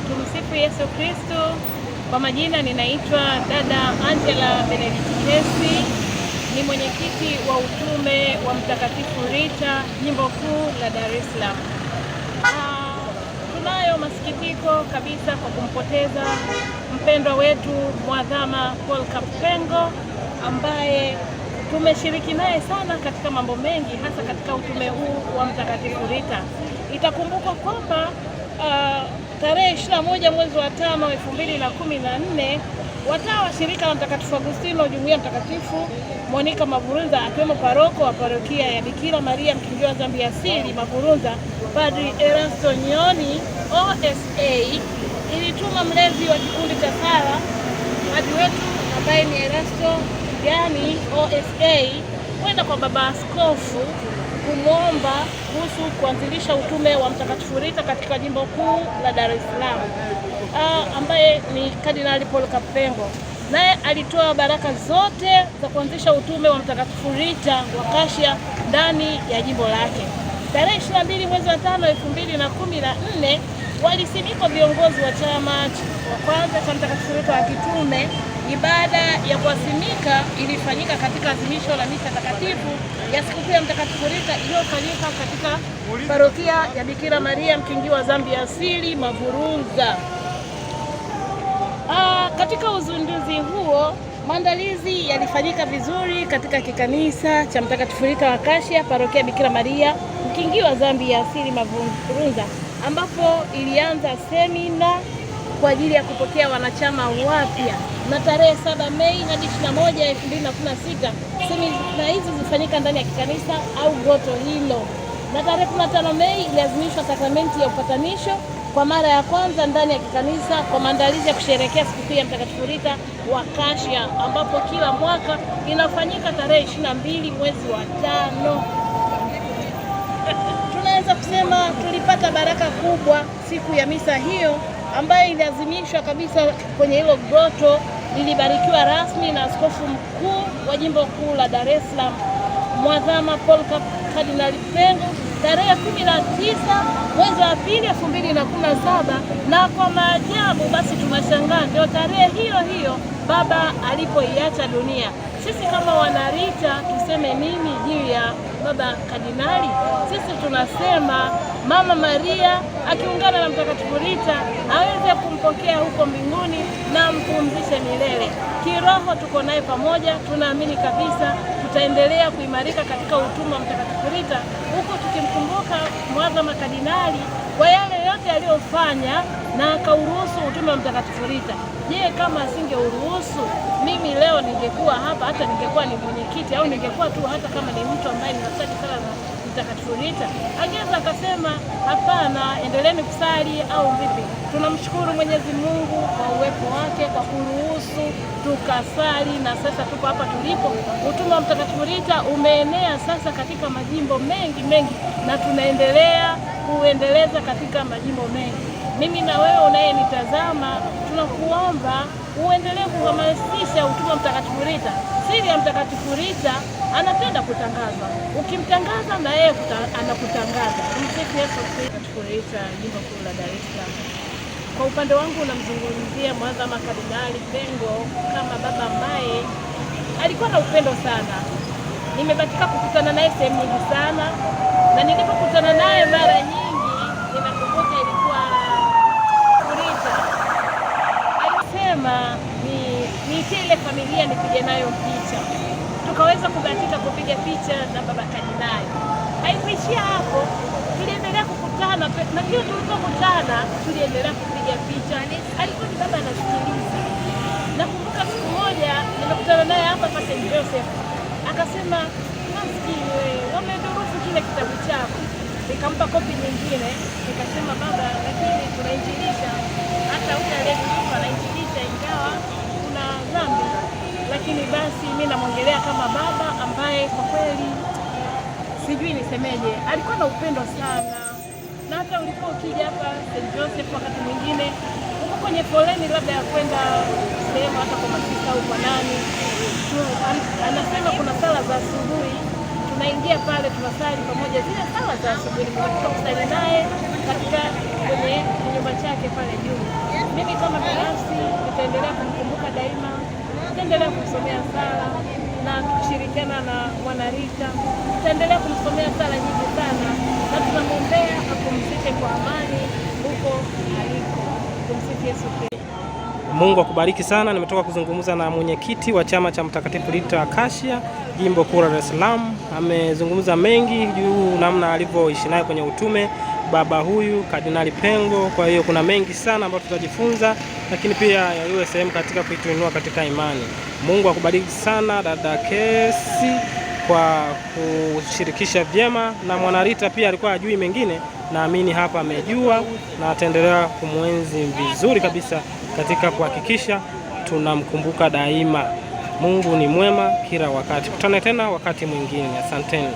Tumsifu Yesu Kristo. Kwa majina ninaitwa dada Angela Benedict Kesi, ni mwenyekiti wa utume wa Mtakatifu Rita Jimbo Kuu la Dar es Salaam. Tunayo masikitiko kabisa kwa kumpoteza mpendwa wetu Mwadhama Paul Kapengo ambaye tumeshiriki naye sana katika mambo mengi, hasa katika utume huu wa Mtakatifu Rita. Itakumbukwa kwamba tarehe 21 mwezi wa 5 2014 watawa wa shirika la Mtakatifu Agustino Jumuiya Mtakatifu Monica Mavurunza, akiwemo paroko wa parokia ya Bikira Maria Mkingiwa wa Dhambi Asili Mavurunza, Padri Erasto Nyoni OSA, ilituma mlezi wa kikundi cha sala padri wetu ambaye ni Erasto yani OSA kwenda kwa baba askofu kumwomba kuhusu kuanzilisha utume wa Mtakatifu Rita katika jimbo kuu la Dar es Salaam, ambaye ni Kardinali Paul Kapengo. Naye alitoa baraka zote za kuanzisha utume wa Mtakatifu Rita wa Kashia ndani ya jimbo lake. Tarehe 22 mwezi wa 5 2014 walisimikwa viongozi wa chama wa kwanza cha Mtakatifu Rita wa kitume. Ibada ya kuwasimika ilifanyika katika adhimisho la misa takatifu ya sikukuu ya Mtakatifu Rita iliyofanyika katika parokia ya Bikira Maria Mkingiwa wa Dhambi Asili Mavurunza. Katika uzinduzi huo maandalizi yalifanyika vizuri katika kikanisa cha Mtakatifu Rita wa Kashia, parokia ya Bikira Maria Mkingiwa wa Dhambi Asili Mavurunza, ambapo ilianza semina kwa ajili ya kupokea wanachama wapya, na tarehe 7 Mei hadi 21 2016 semina hizi zilifanyika ndani ya kikanisa au goto hilo, na tarehe 15 Mei iliadhimishwa sakramenti ya upatanisho kwa mara ya kwanza ndani ya kikanisa kwa maandalizi ya kusherehekea sikukuu ya Mtakatifu Rita wa Kashia, ambapo kila mwaka inafanyika tarehe 22 mwezi wa 5. Tunaweza kusema tulipata baraka kubwa siku ya misa hiyo ambayo iliazimishwa kabisa kwenye hilo goto. Lilibarikiwa rasmi na askofu mkuu wa jimbo kuu la Dar es Salaam Mwadhama Paul Kardinali Pengo tarehe 19 mwezi wa 2 2017, na kwa maajabu basi tunashangaa ndio tarehe hiyo hiyo baba alipoiacha dunia. Sisi kama wanarita tuseme nini juu ya baba kardinali? Sisi tunasema Mama Maria akiungana na Mtakatifu Rita aweze kumpokea huko mbinguni na mpumzishe milele. Kiroho tuko naye pamoja, tunaamini kabisa tutaendelea kuimarika katika utume wa Mtakatifu Rita, huko tukimkumbuka Mwadhama Kardinali kwa yale yote aliyofanya na akauruhusu utume wa Mtakatifu Rita. Je, kama asingeuruhusu mimi leo ningekuwa hapa, hata ningekuwa ni mwenyekiti au ningekuwa tu hata kama ni mtu ambaye ninasali sala za Mtakatifu Rita, angeweza akasema hapana, endeleeni kusali au vipi? Tunamshukuru Mwenyezi Mungu kwa uwepo wake kwa kuruhusu tukasali, na sasa tuko hapa tulipo. Utume wa Mtakatifu Rita umeenea sasa katika majimbo mengi na tunaendelea kuendeleza katika majimbo mengi. Mimi na wewe unayenitazama tunakuomba uendelee kuhamasisha utume wa Mtakatifu Rita. Siri ya Mtakatifu Rita anapenda kutangaza, ukimtangaza na yeye anakutangaza. Tumsifu Yesu Kristo. Mtakatifu Rita jimbo kuu la Dar es Salaam. Kwa upande wangu namzungumzia Mwadhama Kardinali Pengo kama baba ambaye alikuwa na upendo sana. Nimebatika kukutana naye sehemu nyingi sana, na nilipokutana naye mara nyingi ninakumbuka ilikuwa Rita alisema ni ile familia nipige nayo picha. Tukaweza kubahatika kupiga picha na baba kardinali. Haikuishia hapo, tuliendelea kukutana, na hiyo tulipokutana tuliendelea kupiga picha. Alikuwa ni baba anasikiliza. Nakumbuka siku moja nilikutana naye hapa St. Joseph, akasema maskini wewe, wamedurusu kile kitabu chako. Nikampa kopi nyingine, nikasema baba, lakini tunainjilisha, hata ule aliyedurusu anainjilisha ingawa kuna dhambi, lakini basi mimi namwongelea kama baba ambaye kwa kweli sijui nisemeje, alikuwa na upendo sana. Na hata ulipo ukija hapa St. Joseph wakati mwingine uko kwenye foleni labda ya kwenda sehemu hata kwa masika au kwa nani, anasema kuna sala za asubuhi, tunaingia pale tunasali pamoja zile sala za asubuhi. Tunataka kusali naye katika kwenye nyumba tutaendelea kumsomea sala na kushirikiana na wanarika, tutaendelea kumsomea sala nyingi sana, na tunamwombea apumzike kwa amani huko aliko. Tumsifu Yesu Kristo. Mungu akubariki sana. Nimetoka kuzungumza na mwenyekiti wa chama cha Mtakatifu Rita Acacia Jimbo Kuu la Dar es Salaam. Amezungumza mengi juu namna alivyoishi naye kwenye utume baba huyu Kardinali Pengo. Kwa hiyo kuna mengi sana ambayo tutajifunza, lakini pia yaliyo sehemu katika kuituinua katika imani. Mungu akubariki sana dada Kesi kwa kushirikisha vyema, na mwanarita pia alikuwa ajui mengine, naamini hapa amejua, na ataendelea kumwenzi vizuri kabisa katika kuhakikisha tunamkumbuka daima. Mungu ni mwema kila wakati. Kutane tena wakati mwingine. Asanteni.